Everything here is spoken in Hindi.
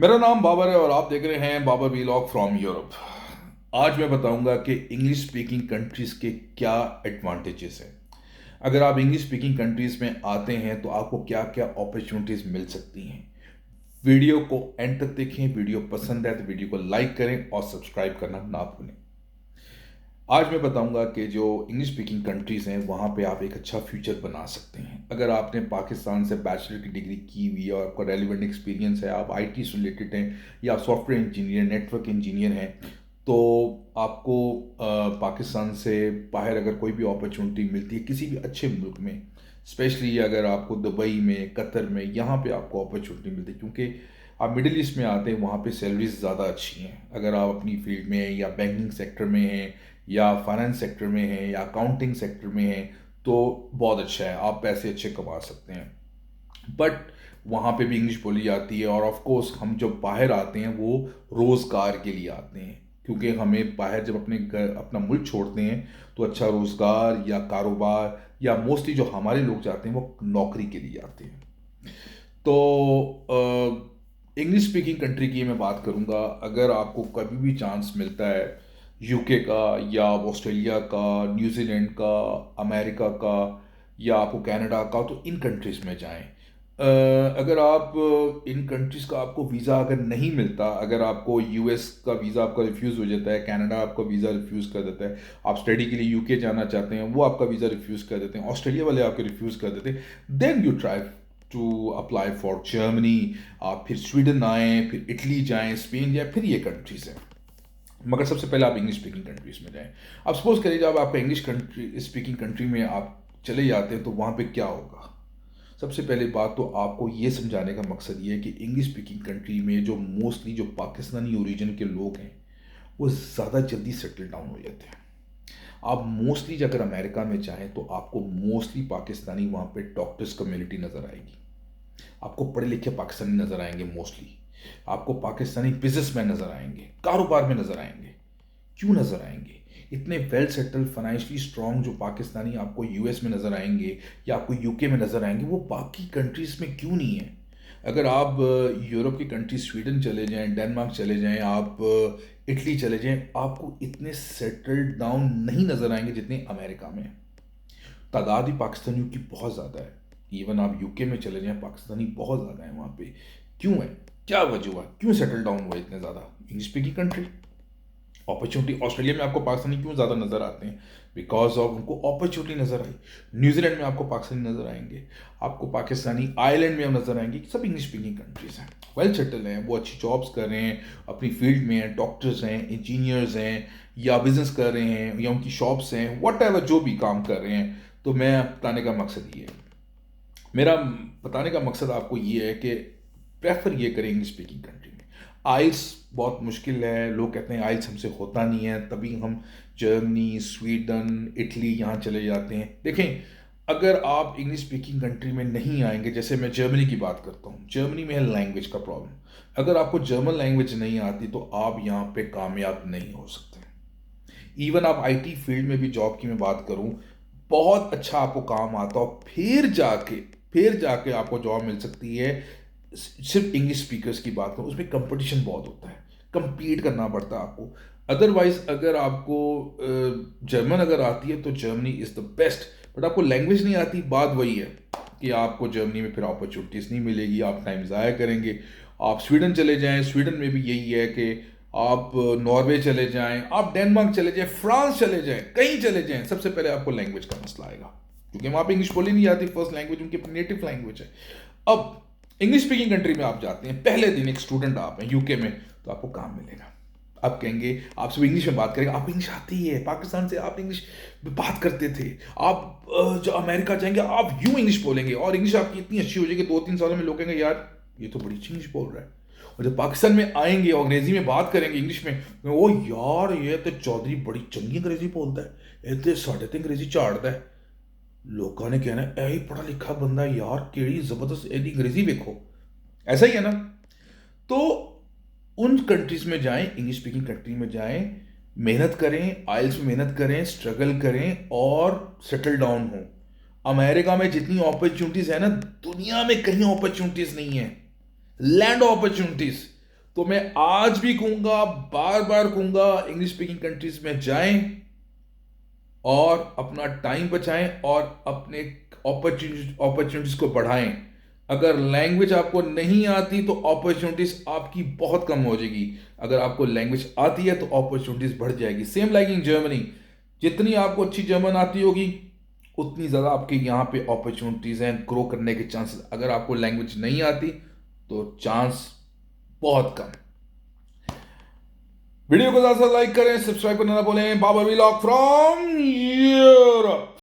मेरा नाम बाबर है और आप देख रहे हैं बाबर वीलॉग फ्रॉम यूरोप। आज मैं बताऊंगा कि इंग्लिश स्पीकिंग कंट्रीज़ के क्या एडवांटेजेस हैं। अगर आप इंग्लिश स्पीकिंग कंट्रीज़ में आते हैं तो आपको क्या क्या अपॉर्चुनिटीज़ मिल सकती हैं। वीडियो को एंड तक देखें। वीडियो पसंद है तो वीडियो को लाइक करें और सब्सक्राइब करना ना भूलें। आज मैं बताऊंगा कि जो इंग्लिश स्पीकिंग कंट्रीज़ हैं वहाँ पे आप एक अच्छा फ्यूचर बना सकते हैं। अगर आपने पाकिस्तान से बैचलर की डिग्री की हुई है और आपका रेलिवेंट एक्सपीरियंस है, आप आईटी से रिलेटेड हैं या आप सॉफ्टवेयर इंजीनियर नेटवर्क इंजीनियर हैं, तो आपको पाकिस्तान से बाहर अगर कोई भी अपॉर्चुनिटी मिलती है किसी भी अच्छे मुल्क में, स्पेशली अगर आपको दुबई में, कतर में, यहाँ पे आपको अपॉर्चुनिटी मिलती है, क्योंकि आप मिडिल ईस्ट में आते हैं, वहाँ पे सैलरीज ज़्यादा अच्छी हैं। अगर आप अपनी फील्ड में हैं या बैंकिंग सेक्टर में हैं या फाइनेंस सेक्टर में हैं या अकाउंटिंग सेक्टर में हैं, तो बहुत अच्छा है, आप पैसे अच्छे कमा सकते हैं। बट वहाँ पे भी इंग्लिश बोली जाती है और ऑफ कोर्स हम जब बाहर आते हैं वो रोज़गार के लिए आते हैं, क्योंकि हमें बाहर जब अपने घर अपना मुल्क छोड़ते हैं तो अच्छा रोज़गार या कारोबार या मोस्टली जो हमारे लोग जाते हैं वो नौकरी के लिए आते हैं। तो इंग्लिश स्पीकिंग कंट्री की मैं बात करूँगा। अगर आपको कभी भी चांस मिलता है यूके का या ऑस्ट्रेलिया का, न्यूजीलैंड का, अमेरिका का या आपको कनाडा का, तो इन कंट्रीज़ में जाएं। अगर आप इन कंट्रीज़ का आपको वीज़ा अगर नहीं मिलता, अगर आपको यूएस का वीज़ा आपका रिफ्यूज़ हो जाता है, कनाडा आपका वीज़ा रिफ्यूज़ कर देता है, आप स्टडी के लिए यूके जाना चाहते हैं, वो आपका वीज़ा रिफ्यूज़ कर देते हैं, ऑस्ट्रेलिया वाले आपके रिफ्यूज़ कर देते हैं, then you try to apply for Germany. आप फिर स्वीडन आएँ, फिर इटली जाएँ, स्पेन जाएँ, फिर ये कंट्रीज़ हैं। मगर सबसे पहले आप इंग्लिश स्पीकिंग कंट्रीज़ में जाएँ। अब सपोज़ करिए जब आपका इंग्लिश कंट्री स्पीकिंग कंट्री में आप चले जाते हैं तो वहाँ पे क्या होगा। सबसे पहले बात तो आपको ये समझाने का मकसद ये है कि इंग्लिश स्पीकिंग कंट्री में जो मोस्टली जो पाकिस्तानी ओरिजिन के लोग हैं वो ज़्यादा जल्दी सेटल डाउन हो जाते हैं। आप मोस्टली अगर अमेरिका में चाहें तो आपको मोस्टली पाकिस्तानी वहाँ पे डॉक्टर्स कम्युनिटी नज़र आएगी, आपको पढ़े लिखे पाकिस्तानी नज़र आएंगे, मोस्टली आपको पाकिस्तानी बिजनेसमैन नज़र आएंगे, कारोबार में नज़र आएंगे। क्यों नज़र आएंगे? इतने वेल सेटल्ड फाइनेंशियली स्ट्रॉन्ग जो पाकिस्तानी आपको यूएस में नज़र आएंगे या आपको यूके में नज़र आएंगे, वो बाकी कंट्रीज़ में क्यों नहीं है? अगर आप यूरोप की कंट्री स्वीडन चले जाएं, डेनमार्क चले जाएं, आप इटली चले जाएं, आपको इतने सेटल्ड डाउन नहीं नज़र आएंगे जितने अमेरिका में। तादाद ही पाकिस्तानियों की बहुत ज़्यादा है। इवन आप यूके में चले जाएं, पाकिस्तानी बहुत ज़्यादा है वहाँ पे। क्यों है? क्या वजह हुआ? क्यों सेटल डाउन हुआ इतने ज़्यादा? English speaking country. Opportunity Australia में आपको पाकिस्तानी क्यों ज़्यादा नज़र आते हैं? बिकॉज ऑफ उनको अपॉर्चुनिटी नज़र आई। न्यूजीलैंड में आपको पाकिस्तानी नज़र आएंगे, आपको पाकिस्तानी आयरलैंड में नज़र आएंगे। सब इंग्लिश स्पीकिंग कंट्रीज़ हैं, वेल सेटल हैं, वो अच्छी जॉब्स कर रहे हैं, अपनी फील्ड में हैं, डॉक्टर्स हैं, इंजीनियर्स हैं या बिजनेस कर रहे हैं या उनकी शॉप्स हैं, वट एवर जो भी काम कर रहे हैं। तो मैं बताने का मकसद ये है, मेरा बताने का मकसद आपको ये है कि प्रेफर ये करें इंग्लिश स्पीकिंग कंट्री में। आइल्स बहुत मुश्किल है, लोग कहते हैं आइल्स हमसे होता नहीं है, तभी हम जर्मनी, स्वीडन, इटली यहाँ चले जाते हैं। देखें, अगर आप इंग्लिश स्पीकिंग कंट्री में नहीं आएंगे, जैसे मैं जर्मनी की बात करता हूँ, जर्मनी में है लैंग्वेज का प्रॉब्लम। अगर आपको जर्मन लैंग्वेज नहीं आती तो आप यहाँ पे कामयाब नहीं हो सकते। इवन आप आईटी फील्ड में भी जॉब की मैं बात करूं, बहुत अच्छा आपको काम आता हो, फिर जाके आपको जॉब मिल सकती है। सिर्फ इंग्लिश स्पीकर्स की बात करूं, उसमें कंपटीशन बहुत होता है, compete करना पड़ता है आपको। अदरवाइज अगर आपको जर्मन अगर आती है तो Germany is the best. But आपको लैंग्वेज नहीं आती, बात वही है कि आपको जर्मनी में फिर अपॉर्चुनिटीज़ नहीं मिलेगी, आप टाइम ज़ाया करेंगे। आप स्वीडन चले जाएं, स्वीडन में भी यही है कि आप नॉर्वे चले जाएं, आप डेनमार्क चले जाएं, फ्रांस चले जाएं, कहीं चले जाएं, सबसे पहले आपको लैंग्वेज का मसला आएगा, क्योंकि वहाँ पे इंग्लिश बोली नहीं जाती, फर्स्ट लैंग्वेज उनकी नेटिव लैंग्वेज है। अब इंग्लिश स्पीकिंग कंट्री में आप जाते हैं, पहले दिन एक स्टूडेंट आप हैं यूके में, तो आपको काम मिलेगा। आप कहेंगे, आपसे इंग्लिश में बात करेंगे, आपको इंग्लिश आती है, पाकिस्तान से आप इंग्लिश में बात करते थे, आप जो अमेरिका जाएंगे आप यूं इंग्लिश बोलेंगे और इंग्लिश आपकी इतनी अच्छी हो जाएगी 2-3 सालों में लोग कहेंगे यार ये तो बड़ी अच्छी इंग्लिश बोल रहा है। और जब पाकिस्तान में आएंगे और अंग्रेजी में बात करेंगे इंग्लिश में, ओ यार ये तो चौधरी बड़ी चंगी अंग्रेजी बोलता है, ये साढ़े तो अंग्रेजी झाड़ता है। लोगों ने कहना है पढ़ा लिखा बंदा यार केड़ी जबरदस्त एदी अंग्रेजी देखो। ऐसा ही है ना? तो उन कंट्रीज में जाएं, इंग्लिश स्पीकिंग कंट्री में जाएं, मेहनत करें, आइल्स में मेहनत करें, स्ट्रगल करें और सेटल डाउन हो। अमेरिका में जितनी अपॉर्चुनिटीज है ना, दुनिया में कहीं अपॉर्चुनिटीज नहीं है, लैंड अपॉर्चुनिटीज। तो मैं आज भी कहूंगा, बार बार कहूंगा, इंग्लिश स्पीकिंग कंट्रीज में जाएं और अपना टाइम बचाएं और अपने अपॉर्चुनिटीज को बढ़ाएं। अगर लैंग्वेज आपको नहीं आती तो अपॉर्चुनिटीज आपकी बहुत कम हो जाएगी। अगर आपको लैंग्वेज आती है तो अपॉर्चुनिटीज बढ़ जाएगी। सेम लाइक इन जर्मनी, जितनी आपको अच्छी जर्मन आती होगी उतनी ज़्यादा आपके यहाँ पे अपॉर्चुनिटीज़ हैं ग्रो करने के चांसेस। अगर आपको लैंग्वेज नहीं आती तो चांस बहुत कम। वीडियो को ज़्यादा से लाइक करें, सब्सक्राइब करना ना भूलें। Babar vlog from Europe.